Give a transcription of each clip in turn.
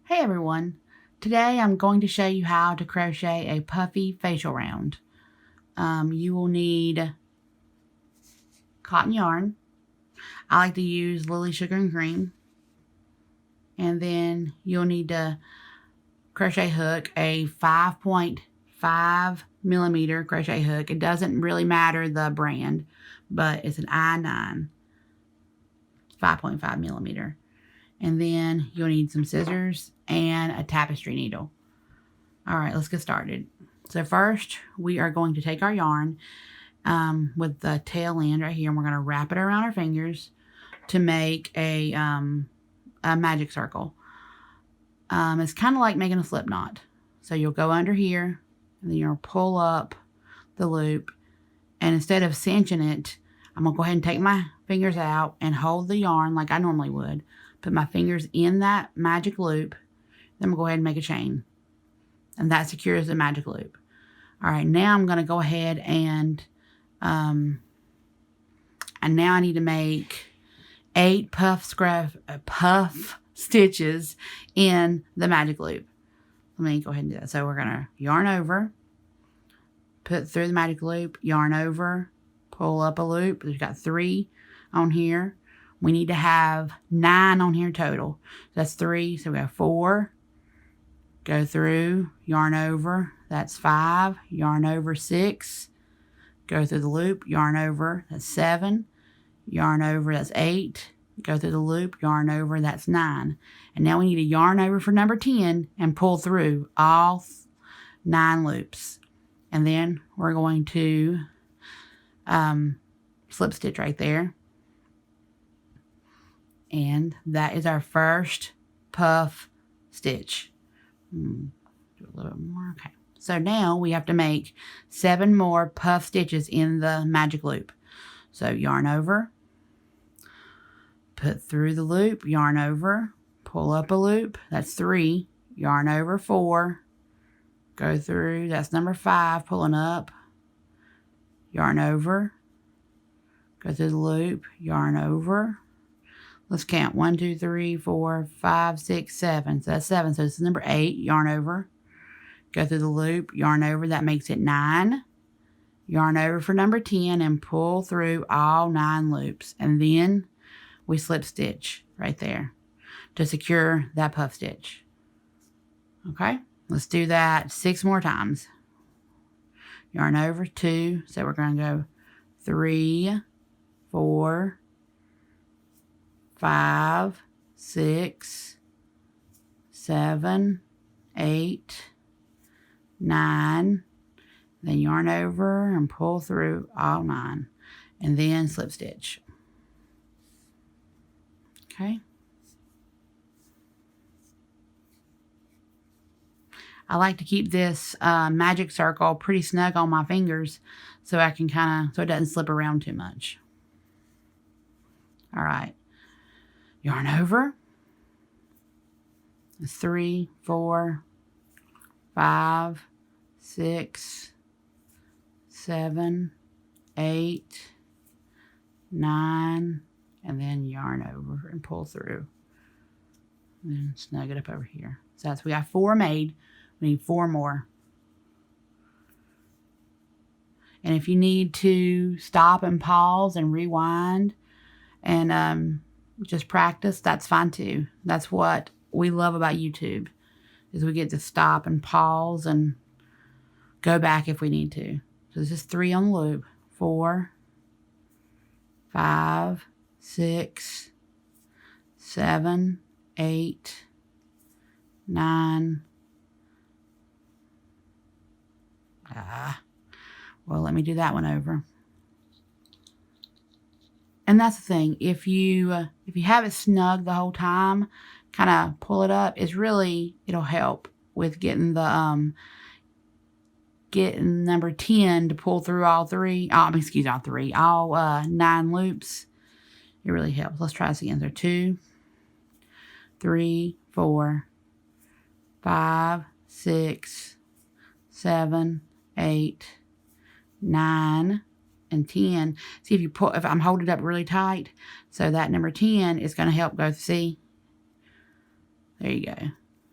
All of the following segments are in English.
Hey everyone, today I'm going to show you how to crochet a puffy facial round. You will need cotton yarn. I like to use Lily Sugar and Cream. And then you'll need to crochet hook, a 5.5 millimeter crochet hook. It doesn't really matter the brand, but it's an I9, 5.5 millimeter. And then you'll need some scissors and a tapestry needle. All right, let's get started. So first, we are going to take our yarn with the tail end right here, and we're going to wrap it around our fingers to make a magic circle. It's kind of like making a slip knot. So you'll go under here, and then you'll pull up the loop, and instead of cinching it, I'm going to go ahead and take my fingers out and hold the yarn like I normally would. Put my fingers in that magic loop. Then I'm going to go ahead and make a chain. And that secures the magic loop. All right, now I'm going to go ahead and now I need to make 8 puff stitches in the magic loop. Let me go ahead and do that. So we're going to yarn over, put through the magic loop, yarn over, pull up a loop. We've got 3 on here. We need to have 9 on here total. That's 3. So we have 4. Go through, yarn over. That's 5. Yarn over 6. Go through the loop, yarn over. That's 7. Yarn over. That's 8. Go through the loop, yarn over. That's 9. And now we need to yarn over for number 10 and pull through all 9 loops. And then we're going to slip stitch right there. And that is our first puff stitch. Do a little bit more. Okay. So now we have to make 7 more puff stitches in the magic loop. So yarn over, put through the loop, yarn over, pull up a loop. That's 3. Yarn over 4. Go through. That's number 5. Pulling up. Yarn over. Go through the loop. Yarn over. Let's count. 1, 2, 3, 4, 5, 6, 7. So that's 7. So this is number 8. Yarn over. Go through the loop. Yarn over. That makes it 9. Yarn over for number 10 and pull through all 9 loops. And then we slip stitch right there to secure that puff stitch. Okay. Let's do that 6 more times. Yarn over 2. So we're going to go 3, 4, 5, 6, 7, 8, 9. Then yarn over and pull through all 9. And then slip stitch. Okay. I like to keep this magic circle pretty snug on my fingers so I can so it doesn't slip around too much. All right. Yarn over. 3, 4, 5, 6, 7, 8, 9, and then yarn over and pull through. And then snug it up over here. So we got 4 made. We need 4 more. And if you need to stop and pause and rewind and just practice, that's fine too. That's what we love about YouTube, is we get to stop and pause and go back if we need to. So this is 3 on the loop. 4, 5, 6, 7, 8, 9. Well, let me do that one over. And that's the thing. If you have it snug the whole time, kind of pull it up. It'll help with getting the getting number 10 to pull through all 9 loops. It really helps. Let's try this again. So 2, 3, 4, 5, 6, 7, 8, 9, and 10. See if I'm holding it up really tight. So that number 10 is going to help go, see? There you go.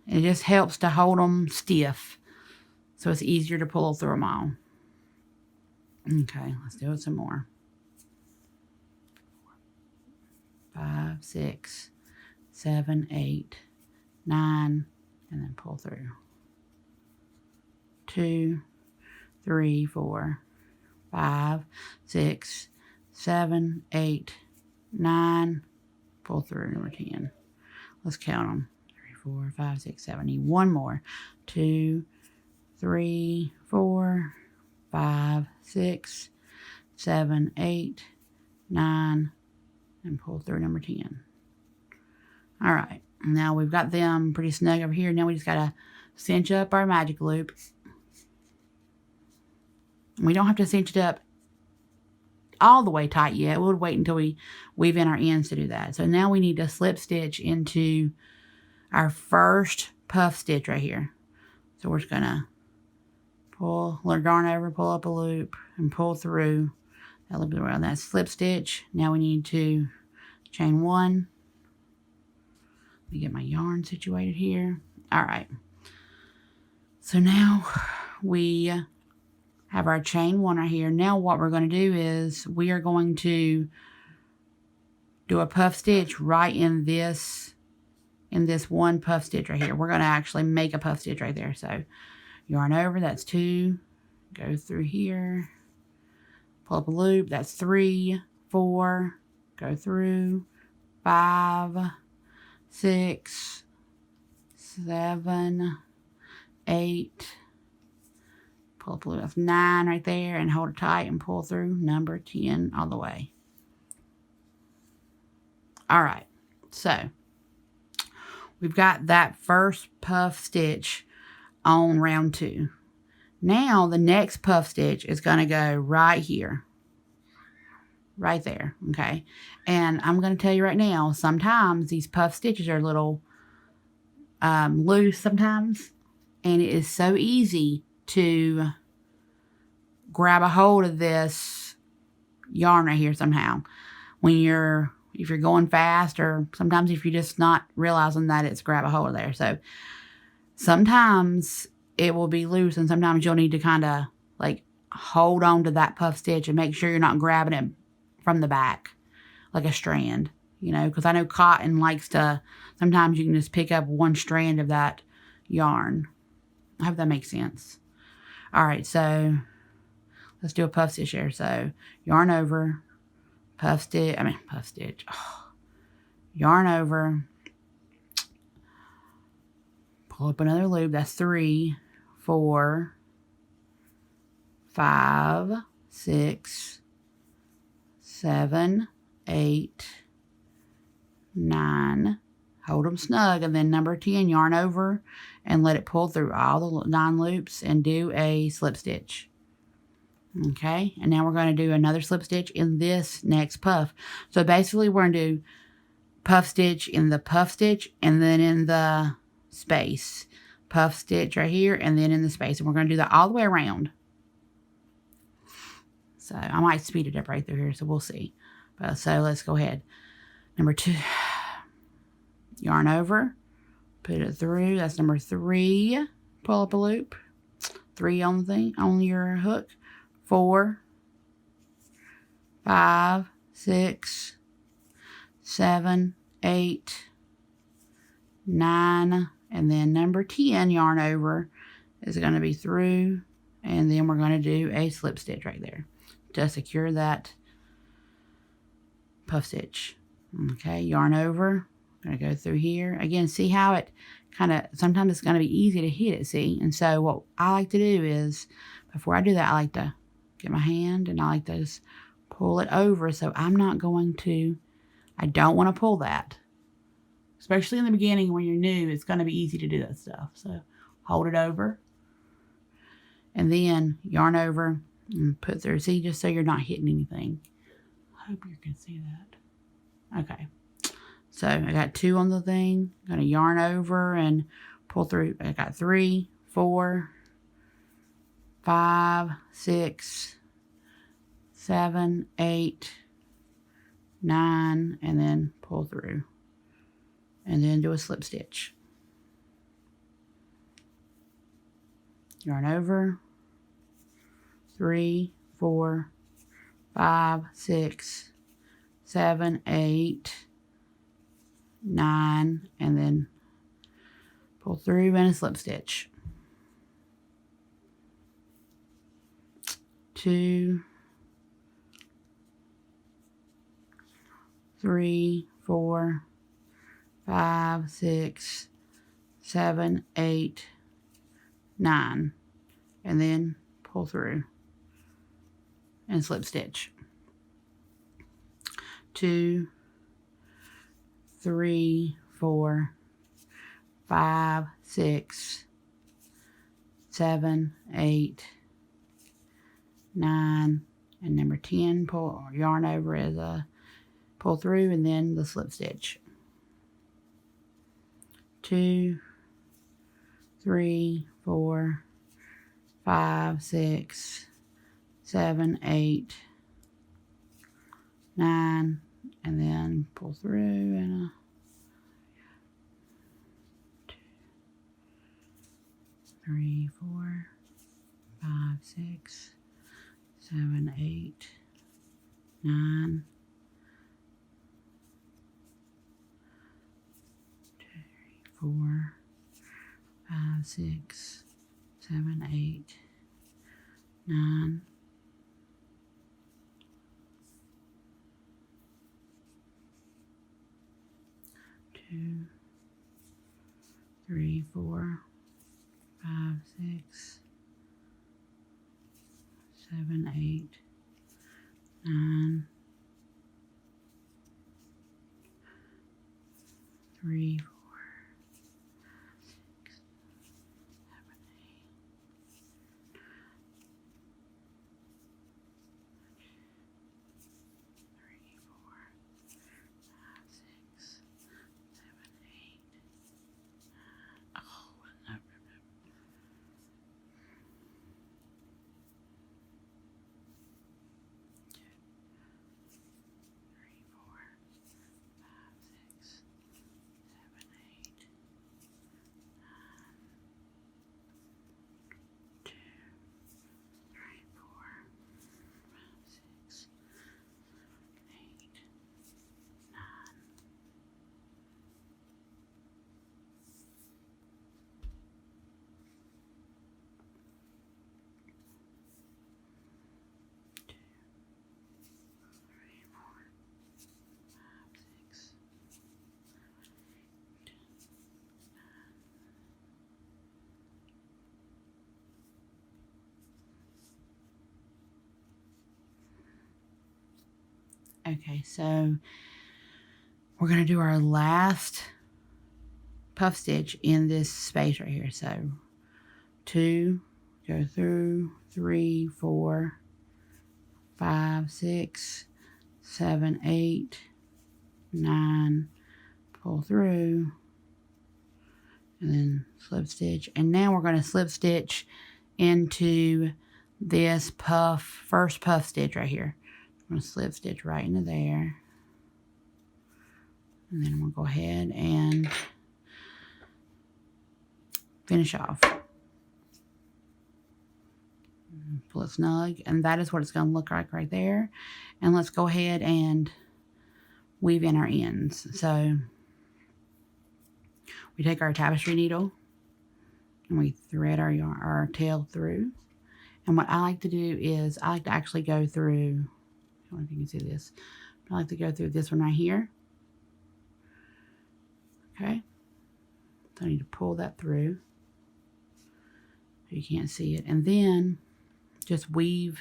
It just helps to hold them stiff, so it's easier to pull through them all. Okay, let's do it some more. 5, 6, 7, 8, 9, and then pull through. 2, 3, 4, 5, 6, 7, 8, 9, pull through number 10. Let's count them. 3, 4, 5, 6, 7. Need one more. 2, 3, 4, 5, 6, 7, 8, 9, and pull through number 10. All right, now we've got them pretty snug over here. Now we just gotta cinch up our magic loop. We don't have to cinch it up all the way tight yet. We'll wait until we weave in our ends to do that. So now we need to slip stitch into our first puff stitch right here. So we're just gonna pull, let yarn over, pull up a loop, and pull through that loop around that slip stitch. Now we need to chain 1. Let me get my yarn situated here. All right. So now we have our chain 1 right here. Now what we're going to do is we are going to do a puff stitch right in this one puff stitch right here. We're going to actually make a puff stitch right there. So yarn over, that's 2. Go through here. Pull up a loop, that's 3, 4. Go through 5, 6, 7, 8. Pull up a loop, that's 9 right there, and hold it tight and pull through number 10 all the way. All right, so we've got that first puff stitch on round 2. Now the next puff stitch is going to go right here. Right there, okay? And I'm going to tell you right now, sometimes these puff stitches are a little loose sometimes. And it is so easy to grab a hold of this yarn right here somehow. If you're going fast, or sometimes if you're just not realizing that it's grab a hold of there. So sometimes it will be loose, and sometimes you'll need to kind of like hold on to that puff stitch and make sure you're not grabbing it from the back like a strand, you know, because I know cotton likes to, sometimes you can just pick up one strand of that yarn. I hope that makes sense. All right, so let's do a puff stitch here. So yarn over, puff stitch, yarn over, pull up another loop, that's 3, 4, 5, 6, 7, 8, 9, hold them snug, and then number 10, yarn over and let it pull through all the 9 loops and do a slip stitch. Okay, and now we're going to do another slip stitch in this next puff. So basically we're going to do puff stitch in the puff stitch and then in the space. Puff stitch right here and then in the space. And we're going to do that all the way around. So I might speed it up right through here, so we'll see. But so let's go ahead. Number 2, yarn over, put it through. That's number 3. Pull up a loop. 3 on the thing, on your hook. 4, 5, 6, 7, 8, 9, and then number 10 yarn over is going to be through, and then we're going to do a slip stitch right there to secure that puff stitch. Okay, yarn over, I'm going to go through here again. See how it kind of, sometimes it's going to be easy to hit it, see? And so what I like to do is, before I do that, I like to get my hand and I like to just pull it over. So I'm not going to, I don't want to pull that. Especially in the beginning when you're new, it's going to be easy to do that stuff. So hold it over. And then yarn over and put through. See, just so you're not hitting anything. I hope you can see that. Okay. So I got 2 on the thing. I'm going to yarn over and pull through. I got 3, 4, 5, 6, 7, 8, 9, and then pull through. And then do a slip stitch. yarn over, 3, 4, 5, 6, 7, 8, 9, and then pull through and a slip stitch. 2, 3, 4, 5, 6, 7, 8, 9, and then pull through and slip stitch. 2, 3, 4, 5, 6, 7, 8, 9, and number 10, pull yarn over as a pull through and then the slip stitch. 2, 3, 4, 5, 6, 7, 8, 9, and then pull through and a 2, 3, 4, 5, 6, 7, 8, 9, 2, 3, 4, 5, 6, 7, 8, 9, 2, 3, 4, 5, 6, 7, 8, 9, 3, 4, 6, 7, 8, 3, 4, 5, 6, 7, 8. Oh, no. 3, 4, 5, 6, 7, 8, 2, 3, 4, 5, 6, 8, 9. Okay, so we're going to do our last puff stitch in this space right here. So 2, go through, 3, 4, 5, 6, 7, 8, 9, pull through, and then slip stitch. And now we're going to slip stitch into this first puff stitch right here. I'm going to slip stitch right into there. And then I'm going to go ahead and finish off. Pull it snug, and that is what it's going to look like right there. And let's go ahead and weave in our ends. So we take our tapestry needle and we thread our tail through. And what I like to do is I like to actually go through, I don't know if you can see this, but I like to go through this one right here. Okay, so I need to pull that through so you can't see it, and then just weave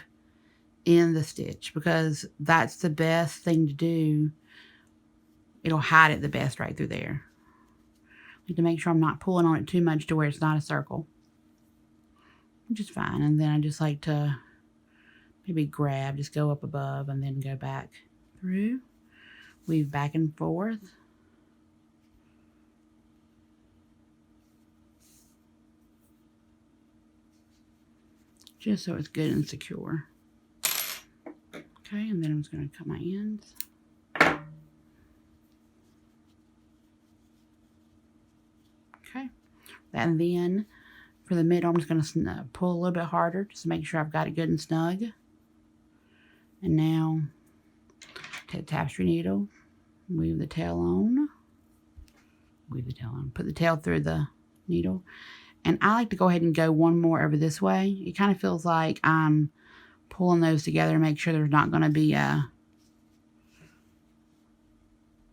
in the stitch, because that's the best thing to do. It'll hide it the best right through there. I need to make sure I'm not pulling on it too much to where it's not a circle, which is fine. And then I just like to maybe grab, just go up above and then go back through, weave back and forth. Just so it's good and secure. Okay, and then I'm just going to cut my ends. Okay, and then For the middle, I'm just going to pull a little bit harder just to make sure I've got it good and snug. And now, take the tapestry needle, weave the tail on, put the tail through the needle. And I like to go ahead and go one more over this way. It kind of feels like I'm pulling those together to make sure there's not going to be a,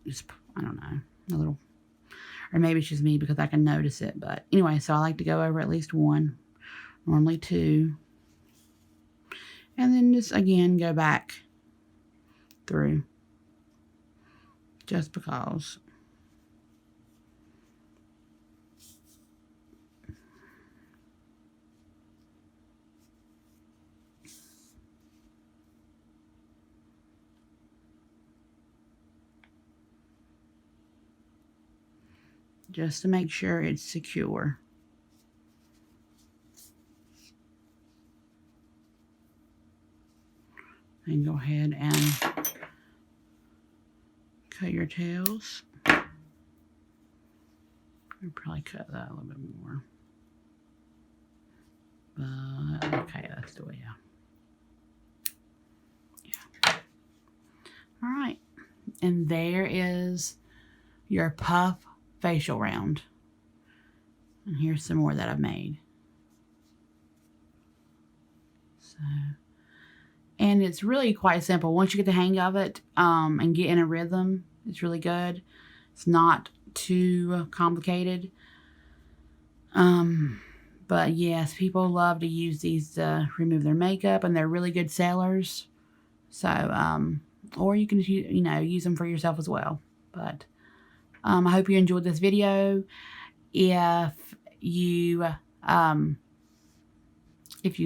just, I don't know, a little, or maybe it's just me because I can notice it. But anyway, so I like to go over at least one, normally two. And then just, again, go back through. Just because. Just to make sure it's secure. And go ahead and cut your tails. I'll probably cut that a little bit more. But okay, that's the way, yeah. All right. And there is your puff facial round. And here's some more that I've made. So, and it's really quite simple. Once you get the hang of it and get in a rhythm, it's really good. It's not too complicated. But yes, people love to use these to remove their makeup, and they're really good sellers. So, or you can, use them for yourself as well. But I hope you enjoyed this video. If you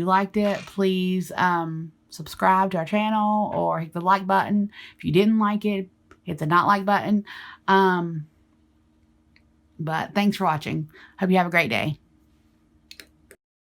liked it, please subscribe to our channel or hit the like button. If you didn't like it, hit the not like button. But thanks for watching. Hope you have a great day.